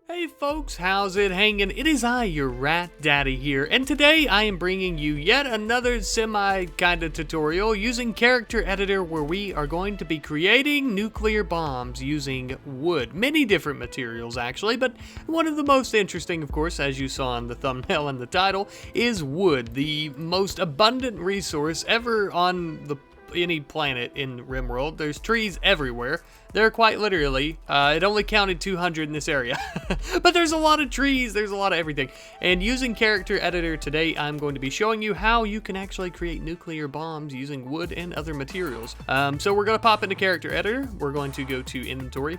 Hey folks, how's it hanging? It is I, your rat daddy here, and today I am bringing you yet another semi-kinda tutorial using character editor where we are going to be creating nuclear bombs using wood. Many different materials actually, but one of the most interesting, of course, as you saw in the thumbnail and the title, is wood, the most abundant resource ever on any planet in RimWorld. There's trees everywhere. There quite literally. It only counted 200 in this area. But there's a lot of trees, there's a lot of everything. And using character editor today, I'm going to be showing you how you can actually create nuclear bombs using wood and other materials. So we're going to pop into character editor. We're going to go to inventory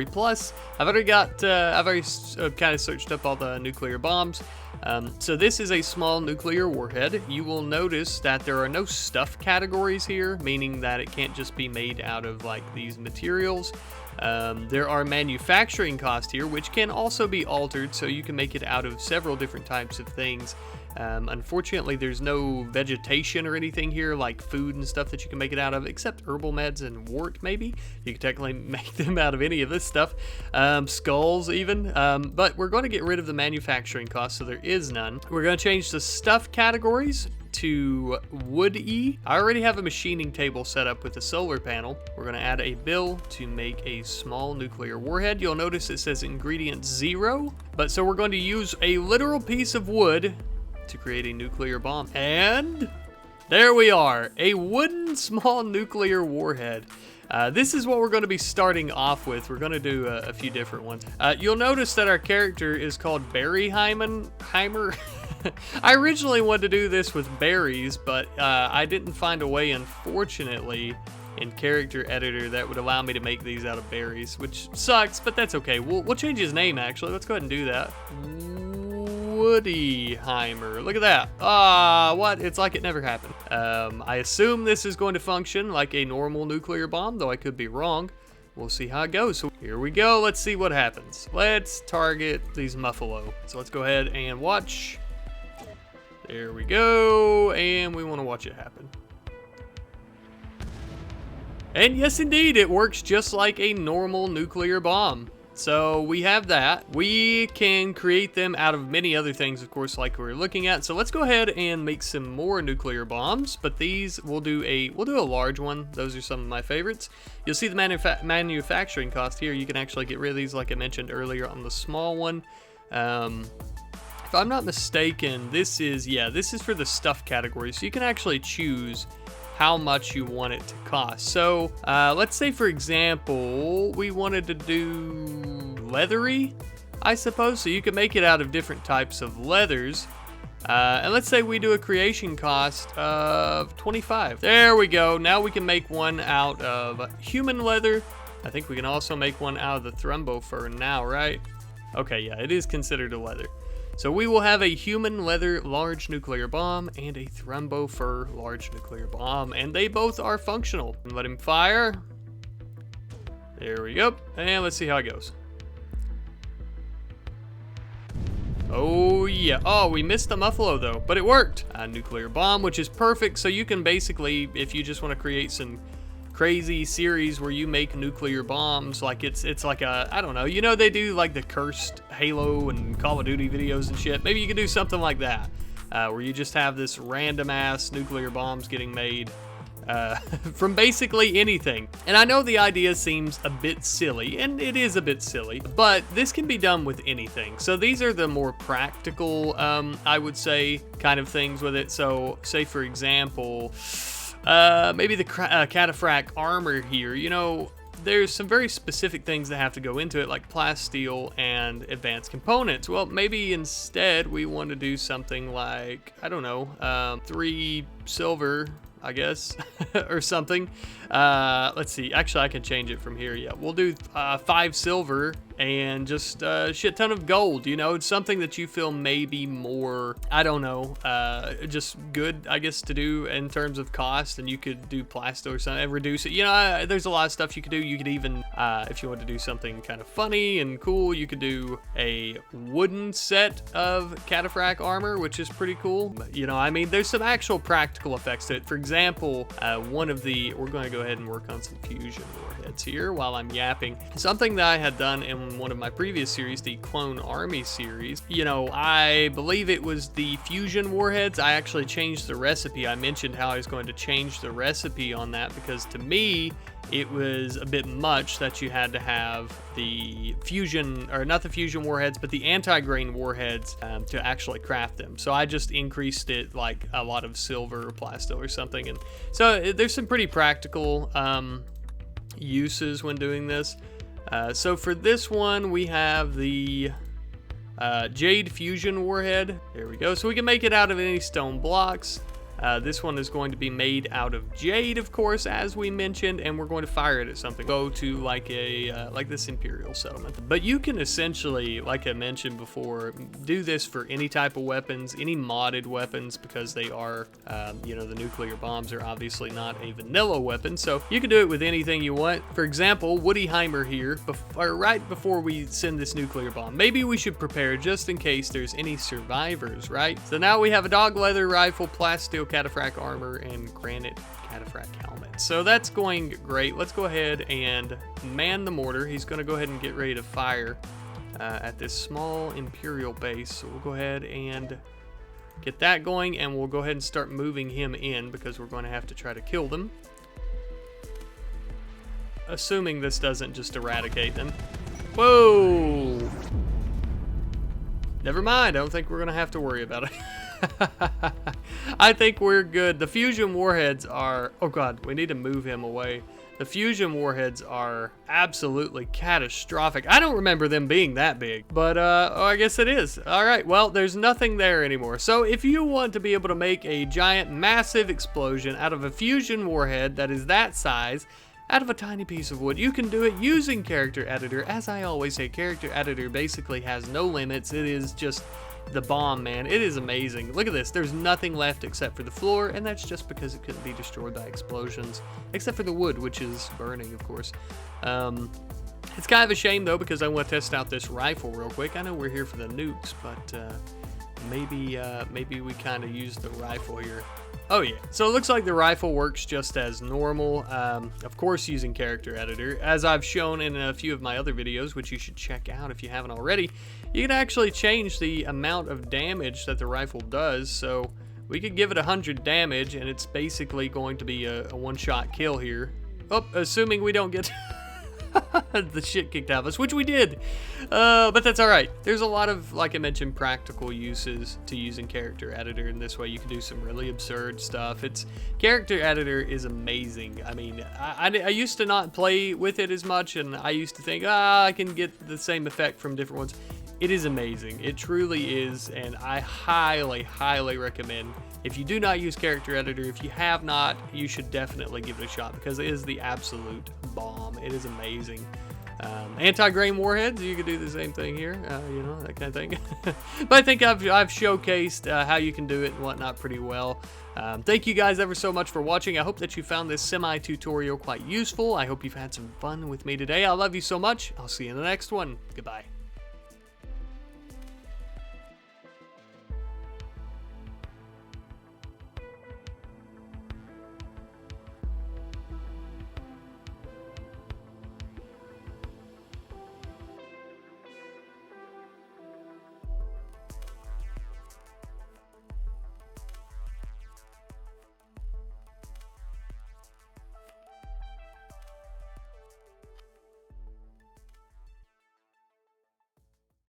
plus. I've already kind of searched up all the nuclear bombs. So this is a small nuclear warhead. You will notice that there are no stuff categories here, meaning that it can't just be made out of like these materials. There are manufacturing costs here, which can also be altered, so you can make it out of several different types of things. Unfortunately, there's no vegetation or anything here, like food and stuff that you can make it out of, except herbal meds and wart, maybe. You can technically make them out of any of this stuff. Skulls, even. But we're going to get rid of the manufacturing costs, so there is none. We're going to change the stuff categories to wood-y. I already have a machining table set up with a solar panel. We're going to add a bill to make a small nuclear warhead. You'll notice it says ingredient 0, but so we're going to use a literal piece of wood to create a nuclear bomb. And there we are, a wooden small nuclear warhead. This is what we're going to be starting off with. We're going to do a few different ones. You'll notice that our character is called Heimer. I originally wanted to do this with berries, but I didn't find a way, unfortunately, in character editor that would allow me to make these out of berries, which sucks, but that's okay. We'll change his name, actually. Let's go ahead and do that. Heimer. Look at that. What? It's like it never happened. I assume this is going to function like a normal nuclear bomb, though I could be wrong. We'll see how it goes. So here we go. Let's see what happens. Let's target these muffalo. So let's go ahead and watch. There we go. And we want to watch it happen. And yes, indeed, it works just like a normal nuclear bomb. So we have that. We can create them out of many other things, of course, like we're looking at. So let's go ahead and make some more nuclear bombs, but these we'll do a large one. Those are some of my favorites. You'll see the manufacturing cost here. You can actually get rid of these, like I mentioned earlier, on the small one. If I'm not mistaken, this is for the stuff category, so you can actually choose how much you want it to cost. So let's say, for example, we wanted to do leathery, I suppose, so you can make it out of different types of leathers. And let's say we do a creation cost of 25. There we go. Now we can make one out of human leather. I think we can also make one out of the thrumbo fur now, right? Okay, yeah, it is considered a leather. So we will have a human leather large nuclear bomb and a thrumbo fur large nuclear bomb, and they both are functional. Let him fire. There we go. And let's see how it goes. Oh yeah. Oh, we missed the muffalo though, but it worked. A nuclear bomb, which is perfect. So you can basically, if you just want to create some crazy series where you make nuclear bombs, like it's like a, I don't know, you know, they do like the cursed Halo and Call of Duty videos and shit. Maybe you could do something like that, where you just have this random ass nuclear bombs getting made from basically anything. And I know the idea seems a bit silly, and it is a bit silly, but this can be done with anything. So these are the more practical, I would say, kind of things with it. So say, for example, maybe the cataphractic armor here, you know, there's some very specific things that have to go into it, like plasteel and advanced components. Well, maybe instead we want to do something like, I don't know, 3 silver, I guess, or something. Let's see. Actually, I can change it from here. Yeah, we'll do 5 silver and just a shit ton of gold. You know, it's something that you feel maybe more, I don't know, just good, I guess, to do in terms of cost. And you could do plasto or something and reduce it. You know, there's a lot of stuff you could do. You could even, if you want to do something kind of funny and cool, you could do a wooden set of cataphractic armor, which is pretty cool. But, you know, I mean, there's some actual practical effects to it. For example, we're going to go ahead and work on some fusion warheads. warheads here while I'm yapping. Something that I had done in one of my previous series, the Clone Army series, you know, I believe it was the fusion warheads. I actually changed the recipe. I mentioned how I was going to change the recipe on that because to me, it was a bit much that you had to have the fusion, or not the fusion warheads, but the anti-grain warheads to actually craft them. So I just increased it like a lot of silver or plasteel or something. And so there's some pretty practical uses when doing this. So for this one, we have the Jade Fusion Warhead. There we go. So we can make it out of any stone blocks. This one is going to be made out of jade, of course, as we mentioned, and we're going to fire it at something. Go to like a like this Imperial settlement. But you can essentially, like I mentioned before, do this for any type of weapons, any modded weapons, because they are, you know, the nuclear bombs are obviously not a vanilla weapon, so you can do it with anything you want. For example, Woody Heimer here, right before we send this nuclear bomb, maybe we should prepare just in case there's any survivors, right? So now we have a dog leather rifle, plasteel cataphract armor, and granite cataphract helmet. So that's going great. Let's go ahead and man the mortar. He's going to go ahead and get ready to fire at this small Imperial base. So we'll go ahead and get that going, and we'll go ahead and start moving him in because we're going to have to try to kill them. Assuming this doesn't just eradicate them. Whoa! Never mind. I don't think we're going to have to worry about it. I think we're good. The fusion warheads are... Oh god, we need to move him away. The fusion warheads are absolutely catastrophic. I don't remember them being that big, but oh, I guess it is. All right, well, there's nothing there anymore. So if you want to be able to make a giant, massive explosion out of a fusion warhead that is that size, out of a tiny piece of wood, you can do it using Character Editor. As I always say, Character Editor basically has no limits. It is just the bomb, man. It is amazing. Look at this. There's nothing left except for the floor, and that's just because it couldn't be destroyed by explosions, except for the wood, which is burning, of course. It's kind of a shame, though, because I want to test out this rifle real quick. I know we're here for the nukes, but maybe we kind of use the rifle here. Oh yeah, so it looks like the rifle works just as normal, of course using Character Editor. As I've shown in a few of my other videos, which you should check out if you haven't already, you can actually change the amount of damage that the rifle does. So we could give it 100 damage, and it's basically going to be a one-shot kill here. Oh, assuming we don't get the shit kicked out of us, which we did, but that's all right. There's a lot of, like I mentioned, practical uses to using Character Editor, and this way you can do some really absurd stuff. Character Editor is amazing. I mean, I used to not play with it as much, and I used to think, I can get the same effect from different ones. It is amazing. It truly is, and I highly, highly recommend. If you do not use Character Editor, if you have not, you should definitely give it a shot because it is the absolute bomb. It is amazing. Anti-grain warheads, you could do the same thing here, you know, that kind of thing. But I think I've showcased how you can do it and whatnot pretty well. Thank you guys ever so much for watching. I hope that you found this semi-tutorial quite useful. I hope you've had some fun with me today. I love you so much. I'll see you in the next one. Goodbye.